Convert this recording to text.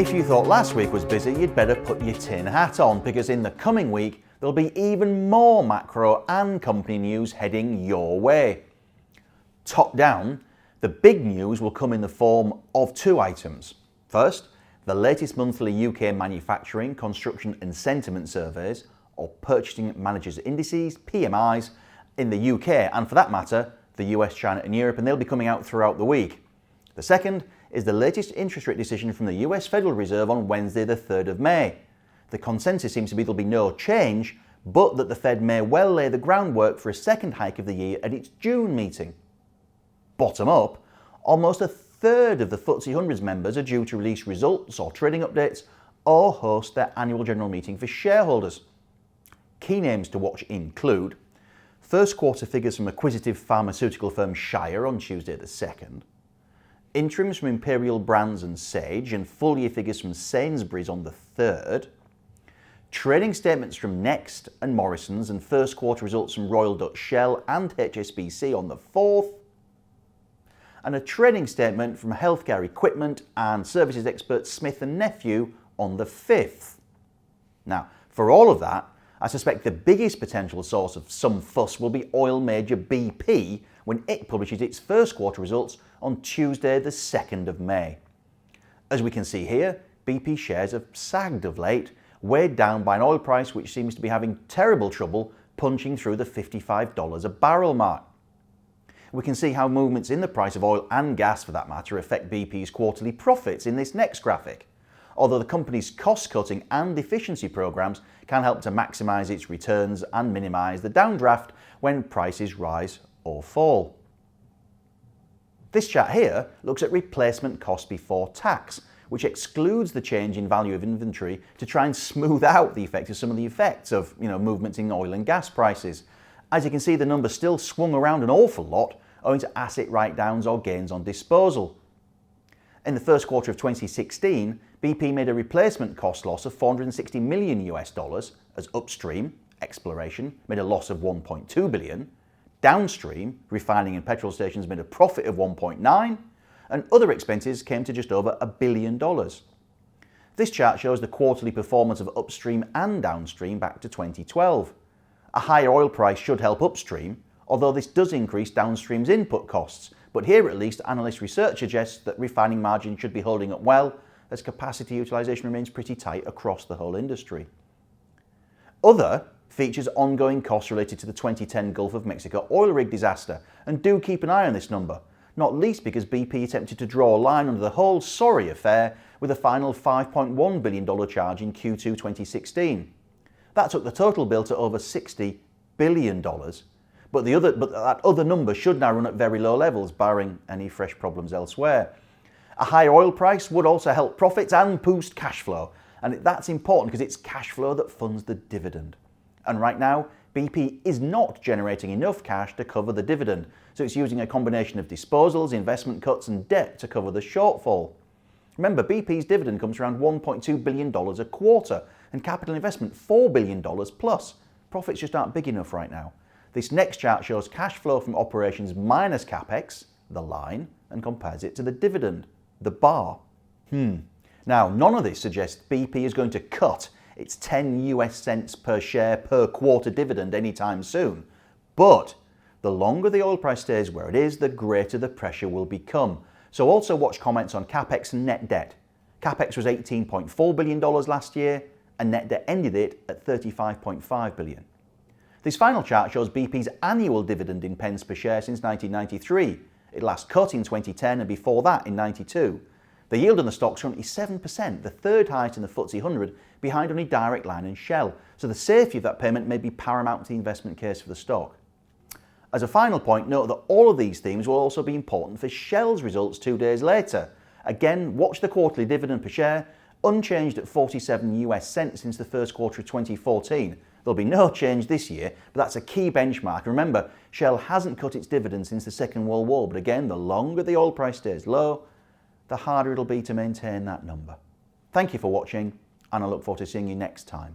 If you thought last week was busy, you'd better put your tin hat on, because in the coming week there'll be even more macro and company news heading your way. Top down, the big news will come in the form of two items. First, the latest monthly UK manufacturing, construction and sentiment surveys, or Purchasing Managers Indices, PMIs, in the UK, and for that matter, the US, China and Europe, and they'll be coming out throughout the week. The second is the latest interest rate decision from the US Federal Reserve on Wednesday the 3rd of May. The consensus seems to be there'll be no change, but that the Fed may well lay the groundwork for a second hike of the year at its June meeting. Bottom up, almost a third of the FTSE 100's members are due to release results or trading updates or host their annual general meeting for shareholders. Key names to watch include first quarter figures from acquisitive pharmaceutical firm Shire on Tuesday the 2nd, interims from Imperial Brands and Sage, and full year figures from Sainsbury's on the 3rd, trading statements from Next and Morrison's, and first quarter results from Royal Dutch Shell and HSBC on the 4th, and a trading statement from healthcare equipment and services expert Smith & Nephew on the 5th. Now, for all of that, I suspect the biggest potential source of some fuss will be oil major BP when it publishes its first quarter results on Tuesday the 2nd of May. As we can see here, BP shares have sagged of late, weighed down by an oil price which seems to be having terrible trouble punching through the $55 a barrel mark. We can see how movements in the price of oil and gas, for that matter, affect BP's quarterly profits in this next graphic, although the company's cost-cutting and efficiency programs can help to maximise its returns and minimise the downdraft when prices rise or fall. This chart here looks at replacement cost before tax, which excludes the change in value of inventory to try and smooth out the effect of some of the effects of movements in oil and gas prices. As you can see, the number still swung around an awful lot owing to asset write-downs or gains on disposal. In the first quarter of 2016, BP made a replacement cost loss of $460 million as upstream, exploration, made a loss of $1.2 billion, downstream, refining and petrol stations made a profit of $1.9, and other expenses came to just over $1 billion. This chart shows the quarterly performance of upstream and downstream back to 2012. A higher oil price should help upstream, although this does increase downstream's input costs, but here at least analyst research suggests that refining margins should be holding up well as capacity utilisation remains pretty tight across the whole industry. Other features ongoing costs related to the 2010 Gulf of Mexico oil rig disaster, and do keep an eye on this number, not least because BP attempted to draw a line under the whole sorry affair with a final $5.1 billion charge in Q2 2016. That took the total bill to over $60 billion, but that other number should now run at very low levels, barring any fresh problems elsewhere. A higher oil price would also help profits and boost cash flow, and that's important because it's cash flow that funds the dividend. And right now, BP is not generating enough cash to cover the dividend, so it's using a combination of disposals, investment cuts and debt to cover the shortfall. Remember, BP's dividend comes around $1.2 billion a quarter, and capital investment $4 billion plus. Profits just aren't big enough right now. This next chart shows cash flow from operations minus capex, the line, and compares it to the dividend, the bar. Now, none of this suggests BP is going to cut its 10 US cents per share per quarter dividend anytime soon, but the longer the oil price stays where it is, the greater the pressure will become. So also watch comments on capex and net debt. Capex was $18.4 billion last year, and net debt ended it at $35.5 billion. This final chart shows BP's annual dividend in pence per share since 1993. It last cut in 2010 and before that in 92. The yield on the stock's currently 7%, the third highest in the FTSE 100, behind only Direct Line and Shell. So the safety of that payment may be paramount to the investment case for the stock. As a final point, note that all of these themes will also be important for Shell's results 2 days later. Again, watch the quarterly dividend per share, unchanged at 47 US cents since the first quarter of 2014. There'll be no change this year, but that's a key benchmark. Remember, Shell hasn't cut its dividend since the Second World War, but again, the longer the oil price stays low, the harder it'll be to maintain that number. Thank you for watching, and I look forward to seeing you next time.